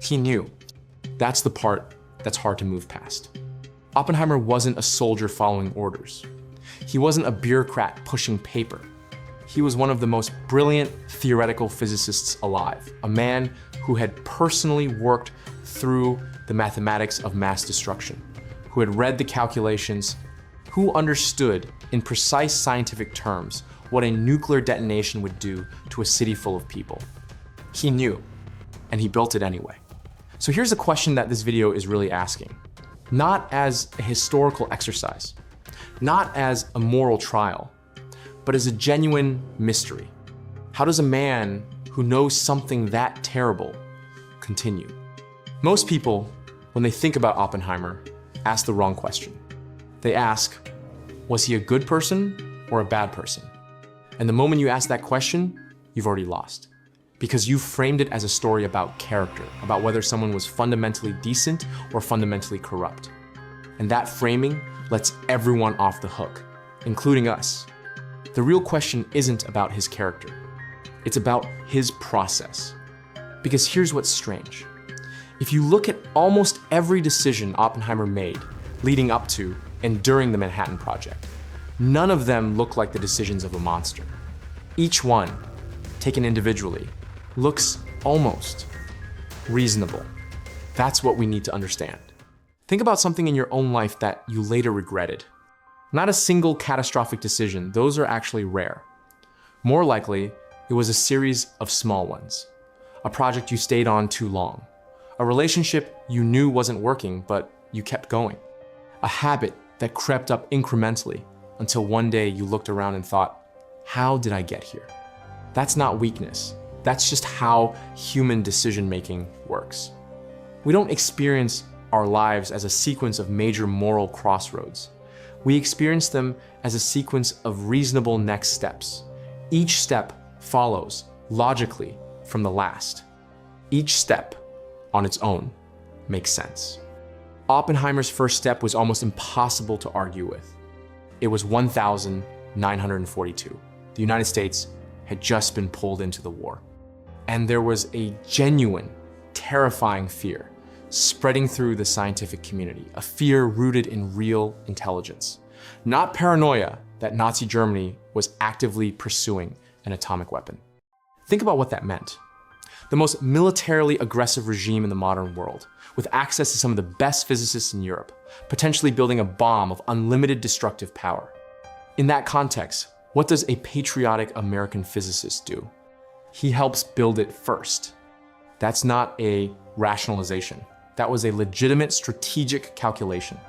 He knew. That's the part that's hard to move past. Oppenheimer wasn't a soldier following orders. He wasn't a bureaucrat pushing paper. He was one of the most brilliant theoretical physicists alive, a man who had personally worked through the mathematics of mass destruction, who had read the calculations, who understood in precise scientific terms what a nuclear detonation would do to a city full of people. He knew, and he built it anyway. So here's the question that this video is really asking. Not as a historical exercise, not as a moral trial, but as a genuine mystery. How does a man who knows something that terrible continue? Most people, when they think about Oppenheimer, ask the wrong question. They ask, was he a good person or a bad person? And the moment you ask that question, you've already lost. Because you framed it as a story about character, about whether someone was fundamentally decent or fundamentally corrupt. And that framing lets everyone off the hook, including us. The real question isn't about his character. It's about his process. Because here's what's strange. If you look at almost every decision Oppenheimer made leading up to and during the Manhattan Project, none of them look like the decisions of a monster. Each one, taken individually, looks almost reasonable. That's what we need to understand. Think about something in your own life that you later regretted. Not a single catastrophic decision, those are actually rare. More likely, it was a series of small ones. A project you stayed on too long. A relationship you knew wasn't working, but you kept going. A habit that crept up incrementally until one day you looked around and thought, how did I get here? That's not weakness. That's just how human decision-making works. We don't experience our lives as a sequence of major moral crossroads. We experience them as a sequence of reasonable next steps. Each step follows logically from the last. Each step on its own makes sense. Oppenheimer's first step was almost impossible to argue with. It was 1942. The United States had just been pulled into the war. And there was a genuine, terrifying fear spreading through the scientific community, a fear rooted in real intelligence, not paranoia that Nazi Germany was actively pursuing an atomic weapon. Think about what that meant. The most militarily aggressive regime in the modern world, with access to some of the best physicists in Europe, potentially building a bomb of unlimited destructive power. In that context, what does a patriotic American physicist do? He helps build it first. That's not a rationalization. That was a legitimate strategic calculation.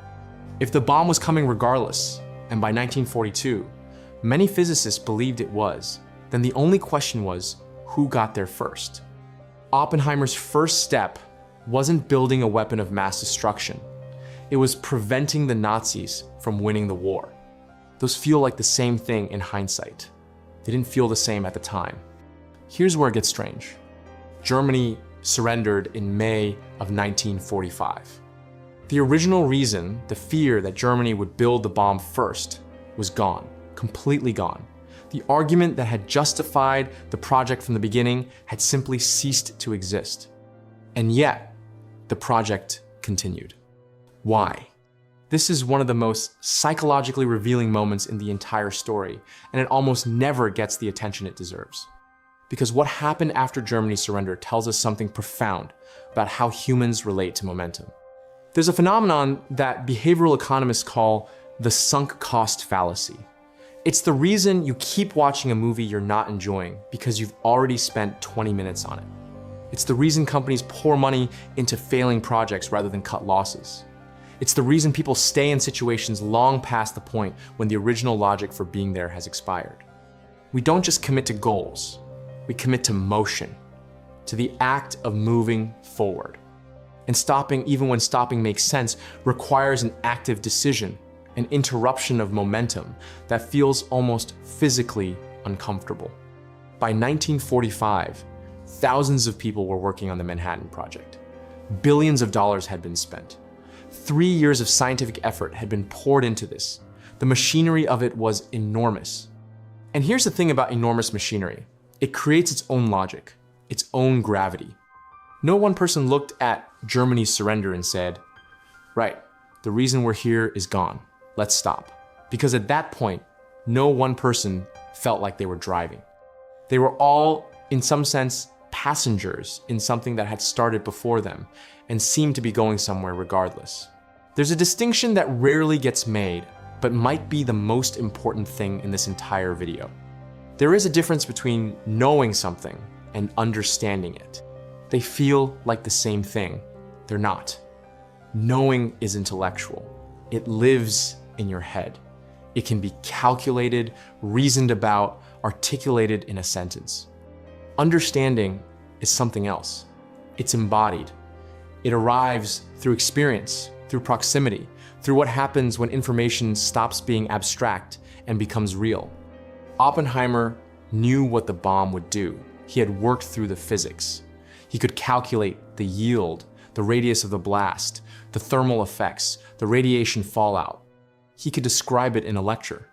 If the bomb was coming regardless, and by 1942, many physicists believed it was, then the only question was, who got there first? Oppenheimer's first step wasn't building a weapon of mass destruction. It was preventing the Nazis from winning the war. Those feel like the same thing in hindsight. They didn't feel the same at the time. Here's where it gets strange. Germany surrendered in May of 1945. The original reason, the fear that Germany would build the bomb first, was gone, completely gone. The argument that had justified the project from the beginning had simply ceased to exist. And yet, the project continued. Why? This is one of the most psychologically revealing moments in the entire story, and it almost never gets the attention it deserves. Because what happened after Germany's surrender tells us something profound about how humans relate to momentum. There's a phenomenon that behavioral economists call the sunk cost fallacy. It's the reason you keep watching a movie you're not enjoying because you've already spent 20 minutes on it. It's the reason companies pour money into failing projects rather than cut losses. It's the reason people stay in situations long past the point when the original logic for being there has expired. We don't just commit to goals, we commit to motion, to the act of moving forward. And stopping, even when stopping makes sense, requires an active decision, an interruption of momentum that feels almost physically uncomfortable. By 1945, thousands of people were working on the Manhattan Project. Billions of dollars had been spent. 3 years of scientific effort had been poured into this. The machinery of it was enormous. And here's the thing about enormous machinery. It creates its own logic, its own gravity. No one person looked at Germany's surrender and said, right, the reason we're here is gone. Let's stop. Because at that point, no one person felt like they were driving. They were all, in some sense, passengers in something that had started before them and seemed to be going somewhere regardless. There's a distinction that rarely gets made, but might be the most important thing in this entire video. There is a difference between knowing something and understanding it. They feel like the same thing. They're not. Knowing is intellectual. It lives in your head. It can be calculated, reasoned about, articulated in a sentence. Understanding is something else. It's embodied. It arrives through experience, through proximity, through what happens when information stops being abstract and becomes real. Oppenheimer knew what the bomb would do. He had worked through the physics. He could calculate the yield, the radius of the blast, the thermal effects, the radiation fallout. He could describe it in a lecture,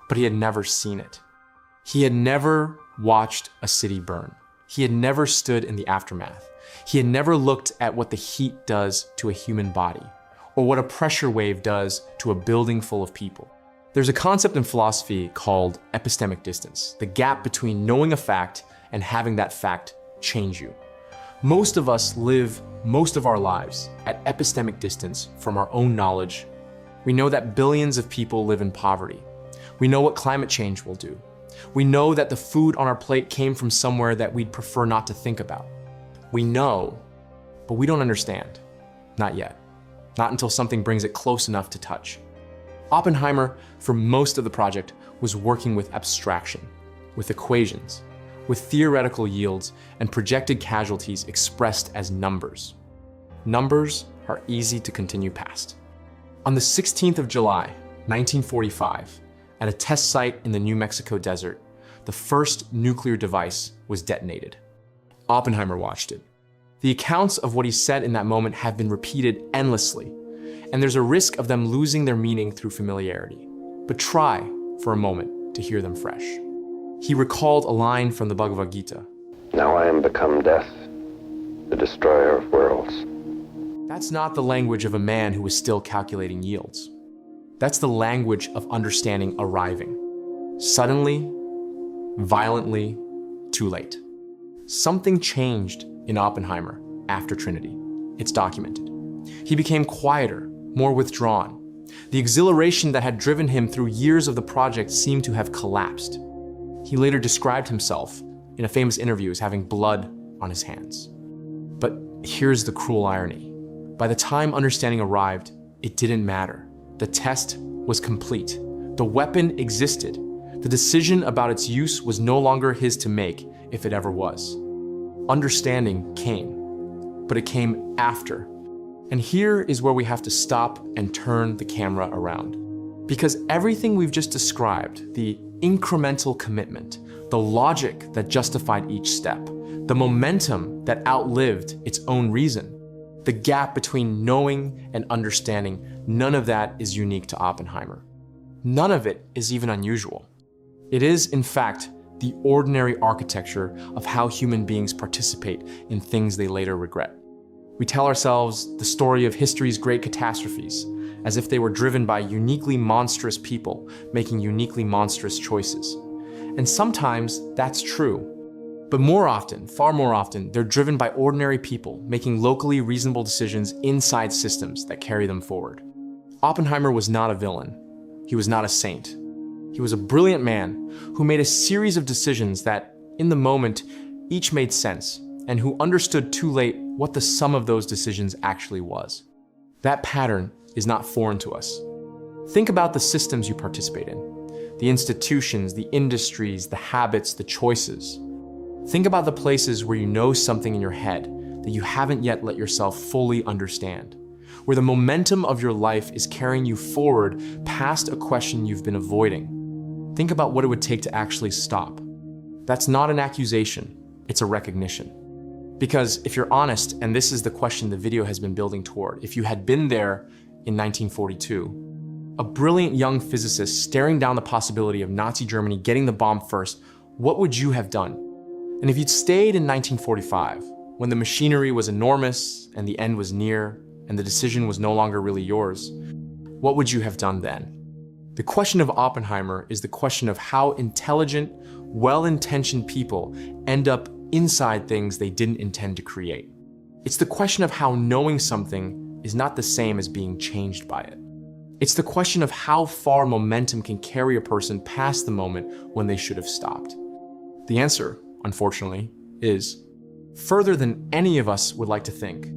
but he had never seen it. He had never watched a city burn. He had never stood in the aftermath. He had never looked at what the heat does to a human body, or what a pressure wave does to a building full of people. There's a concept in philosophy called epistemic distance, the gap between knowing a fact and having that fact change you. Most of us live most of our lives at epistemic distance from our own knowledge. We know that billions of people live in poverty. We know what climate change will do. We know that the food on our plate came from somewhere that we'd prefer not to think about. We know, but we don't understand. Not yet. Not until something brings it close enough to touch. Oppenheimer, for most of the project, was working with abstraction, with equations, with theoretical yields and projected casualties expressed as numbers. Numbers are easy to continue past. On the 16th of July, 1945, at a test site in the New Mexico desert, the first nuclear device was detonated. Oppenheimer watched it. The accounts of what he said in that moment have been repeated endlessly, and there's a risk of them losing their meaning through familiarity. But try, for a moment, to hear them fresh. He recalled a line from the Bhagavad Gita. Now I am become death, the destroyer of worlds. That's not the language of a man who is still calculating yields. That's the language of understanding arriving. Suddenly, violently, too late. Something changed in Oppenheimer after Trinity. It's documented. He became quieter, more withdrawn. The exhilaration that had driven him through years of the project seemed to have collapsed. He later described himself in a famous interview as having blood on his hands. But here's the cruel irony. By the time understanding arrived, it didn't matter. The test was complete. The weapon existed. The decision about its use was no longer his to make, if it ever was. Understanding came, but it came after. And here is where we have to stop and turn the camera around. Because everything we've just described, the incremental commitment, the logic that justified each step, the momentum that outlived its own reason, the gap between knowing and understanding, none of that is unique to Oppenheimer. None of it is even unusual. It is, in fact, the ordinary architecture of how human beings participate in things they later regret. We tell ourselves the story of history's great catastrophes as if they were driven by uniquely monstrous people making uniquely monstrous choices. And sometimes that's true. But more often, far more often, they're driven by ordinary people making locally reasonable decisions inside systems that carry them forward. Oppenheimer was not a villain. He was not a saint. He was a brilliant man who made a series of decisions that, in the moment, each made sense, and who understood too late what the sum of those decisions actually was. That pattern is not foreign to us. Think about the systems you participate in, the institutions, the industries, the habits, the choices. Think about the places where you know something in your head that you haven't yet let yourself fully understand, where the momentum of your life is carrying you forward past a question you've been avoiding. Think about what it would take to actually stop. That's not an accusation, it's a recognition. Because if you're honest, and this is the question the video has been building toward, if you had been there in 1942, a brilliant young physicist staring down the possibility of Nazi Germany getting the bomb first, what would you have done? And if you'd stayed in 1945, when the machinery was enormous and the end was near and the decision was no longer really yours, what would you have done then? The question of Oppenheimer is the question of how intelligent, well-intentioned people end up inside things they didn't intend to create. It's the question of how knowing something is not the same as being changed by it. It's the question of how far momentum can carry a person past the moment when they should have stopped. The answer, unfortunately, is further than any of us would like to think.